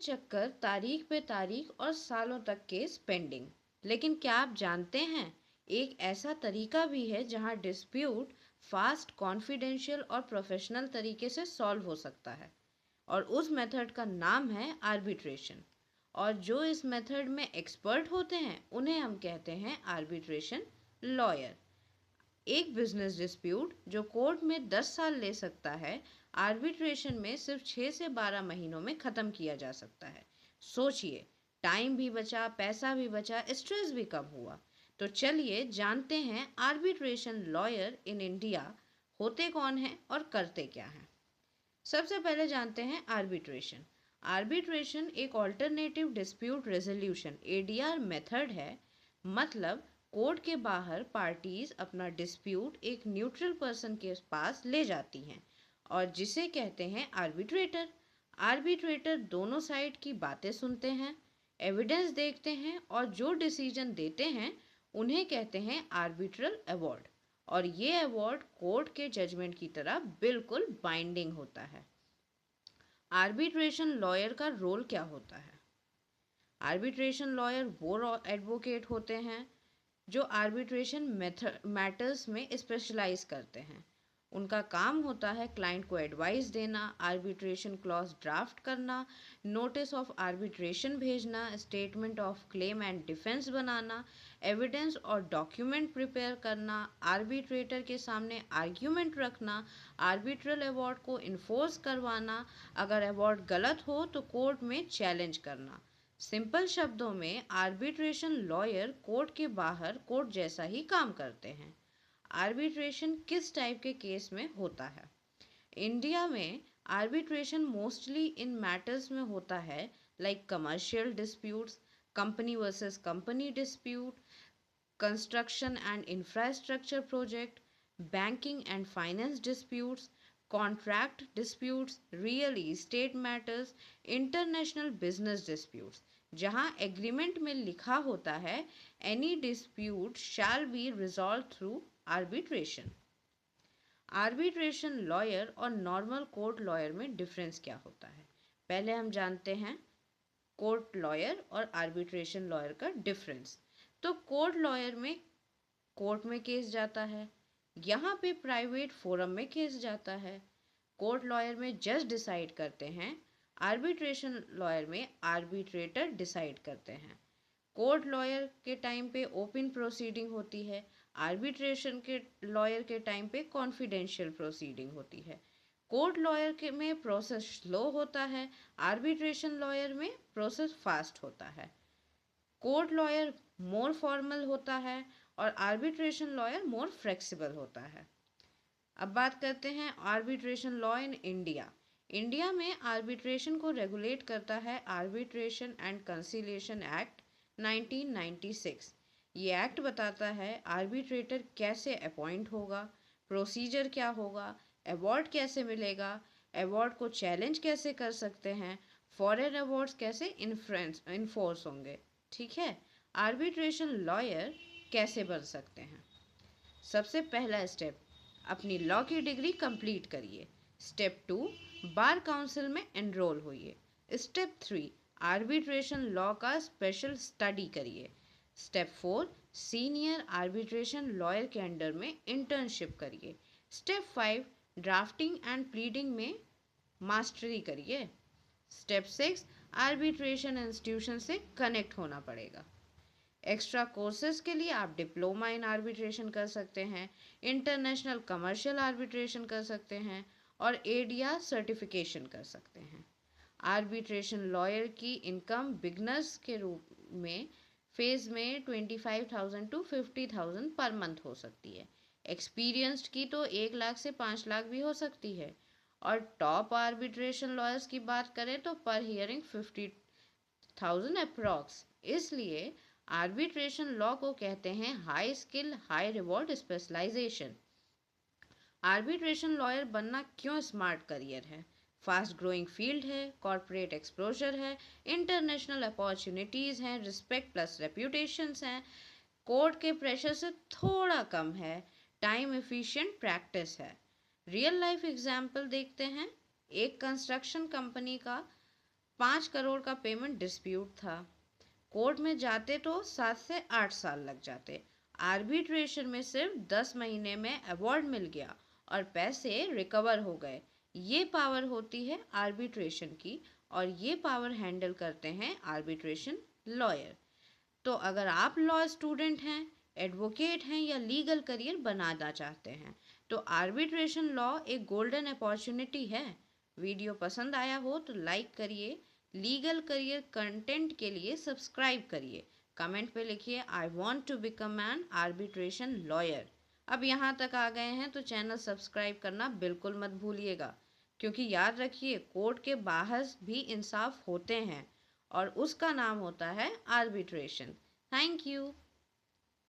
चक्कर, तारीख पे तारीख और सालों तक केस पेंडिंग। लेकिन क्या आप जानते हैं, एक ऐसा तरीका भी है जहां डिस्प्यूट फास्ट, कॉन्फिडेंशियल और प्रोफेशनल तरीके से सॉल्व हो सकता है, और उस मेथड का नाम है आर्बिट्रेशन। और जो इस मेथड में एक्सपर्ट होते हैं उन्हें हम कहते हैं आर्बिट्रेशन लॉयर। एक बिजनेस डिस्प्यूट जो कोर्ट में 10 साल ले सकता है, आर्बिट्रेशन में सिर्फ 6 से 12 महीनों में ख़त्म किया जा सकता है। सोचिए, टाइम भी बचा, पैसा भी बचा, स्ट्रेस भी कम हुआ। तो चलिए जानते हैं आर्बिट्रेशन लॉयर इन इंडिया होते कौन हैं और करते क्या हैं। सबसे पहले जानते हैं आर्बिट्रेशन। आर्बिट्रेशन एक alternative dispute resolution ADR method है। मतलब कोर्ट के बाहर पार्टीज अपना डिस्प्यूट एक न्यूट्रल पर्सन के पास ले जाती हैं, और जिसे कहते हैं आर्बिट्रेटर। आर्बिट्रेटर दोनों साइड की बातें सुनते हैं, एविडेंस देखते हैं, और जो डिसीजन देते हैं उन्हें कहते हैं आर्बिट्रल अवार्ड। और ये अवार्ड कोर्ट के जजमेंट की तरह बिल्कुल बाइंडिंग होता है। आर्बिट्रेशन लॉयर का रोल क्या होता है? आर्बिट्रेशन लॉयर वो एडवोकेट होते हैं जो आर्बिट्रेशन मैटर्स में स्पेशलाइज करते हैं। उनका काम होता है क्लाइंट को एडवाइस देना, आर्बिट्रेशन क्लॉज ड्राफ्ट करना, नोटिस ऑफ आर्बिट्रेशन भेजना, statement of claim and defence banana, evidence और डॉक्यूमेंट प्रिपेयर करना, आर्बिट्रेटर के सामने आर्ग्यूमेंट रखना, आर्बिट्रल अवार्ड को इन्फोर्स करवाना, अगर अवार्ड गलत हो तो कोर्ट में चैलेंज करना। सिंपल शब्दों में आर्बिट्रेशन लॉयर कोर्ट के बाहर कोर्ट जैसा ही काम करते हैं। आर्बिट्रेशन किस टाइप के केस में होता है? इंडिया में आर्बिट्रेशन मोस्टली इन मैटर्स में होता है like commercial disputes, company versus company dispute, construction and infrastructure project, banking and finance disputes, contract disputes, real estate matters, international business disputes, जहां एग्रीमेंट में लिखा होता है any dispute shall be resolve through arbitration. Arbitration lawyer और normal court lawyer में difference क्या होता है? पहले हम जानते हैं कोर्ट लॉयर और आर्बिट्रेशन लॉयर का डिफरेंस। तो कोर्ट लॉयर में कोर्ट में केस जाता है, यहाँ पे प्राइवेट फोरम में केस जाता है। कोर्ट लॉयर में जज डिसाइड करते हैं, आर्बिट्रेशन लॉयर में आर्बिट्रेटर डिसाइड करते हैं। कोर्ट लॉयर के टाइम पे ओपन प्रोसीडिंग होती है, आर्बिट्रेशन के लॉयर के टाइम पे कॉन्फिडेंशियल प्रोसीडिंग होती है। कोर्ट लॉयर के में प्रोसेस स्लो होता है, आर्बिट्रेशन लॉयर में प्रोसेस फास्ट होता है। कोर्ट लॉयर मोर फॉर्मल होता है और आर्बिट्रेशन लॉयर मोर फ्लेक्सिबल होता है। अब बात करते हैं arbitration law in India. India में आर्बिट्रेशन को रेगुलेट करता है आर्बिट्रेशन एंड कंसिलिएशन एक्ट 1996। ये एक्ट बताता है आर्बिट्रेटर कैसे अपॉइंट होगा, प्रोसीजर क्या होगा, अवार्ड कैसे मिलेगा, अवार्ड को चैलेंज कैसे कर सकते हैं, फॉरेन अवार्ड्स कैसे इन्फोर्स होंगे। ठीक है, आर्बिट्रेशन लॉयर कैसे बन सकते हैं? सबसे पहला स्टेप, अपनी लॉ की डिग्री कंप्लीट करिए। स्टेप 2, बार काउंसिल में एनरोल होइए। स्टेप 3, आर्बिट्रेशन लॉ का स्पेशल स्टडी करिए। स्टेप 4, सीनियर आर्बिट्रेशन लॉयर के अंडर में इंटर्नशिप करिए। स्टेप 5, ड्राफ्टिंग एंड प्लीडिंग में मास्टरी करिए। स्टेप 6, आर्बिट्रेशन इंस्टीट्यूशन से कनेक्ट होना पड़ेगा। एक्स्ट्रा कोर्सेज के लिए आप डिप्लोमा इन आर्बिट्रेशन कर सकते हैं, इंटरनेशनल कमर्शियल आर्बिट्रेशन कर सकते हैं, और एडीआर सर्टिफिकेशन कर सकते हैं। आर्बिट्रेशन लॉयर की इनकम बिगनर्स के रूप में फेज में 25,000 to 50,000 पर मंथ हो सकती है। एक्सपीरियंस्ड की तो 1 लाख से 5 लाख भी हो सकती है। और टॉप आर्बिट्रेशन लॉयर्स की बात करें तो पर हियरिंग 50,000 अप्रॉक्स। इसलिए आर्बिट्रेशन लॉ को कहते हैं high skill high reward specialisation. Arbitration lawyer बनना क्यों स्मार्ट करियर है? फास्ट ग्रोइंग फील्ड है, कॉर्पोरेट एक्सपोजर है, इंटरनेशनल अपॉर्चुनिटीज़ हैं, रिस्पेक्ट प्लस रेप्यूटेशंस हैं, कोर्ट के प्रेशर से थोड़ा कम है, टाइम एफिशिएंट प्रैक्टिस है। रियल लाइफ एग्जाम्पल देखते हैं। एक कंस्ट्रक्शन कंपनी का 5 करोड़ का पेमेंट डिस्प्यूट था। कोर्ट में जाते तो 7 से 8 साल लग जाते। आर्बिट्रेशन में सिर्फ 10 महीने में अवार्ड मिल गया और पैसे रिकवर हो गए। ये पावर होती है आर्बिट्रेशन की, और ये पावर हैंडल करते हैं आर्बिट्रेशन लॉयर। तो अगर आप लॉ स्टूडेंट हैं, एडवोकेट हैं या लीगल करियर बनाना चाहते हैं, तो आर्बिट्रेशन लॉ एक गोल्डन अपॉर्चुनिटी है। वीडियो पसंद आया हो तो लाइक करिए, लीगल करियर कंटेंट के लिए सब्सक्राइब करिए, कमेंट पे लिखिए I want to become an arbitration lawyer. अब यहाँ तक आ गए हैं तो चैनल सब्सक्राइब करना बिल्कुल मत भूलिएगा, क्योंकि याद रखिए कोर्ट के बाहर भी इंसाफ होते हैं और उसका नाम होता है आर्बिट्रेशन। Thank you.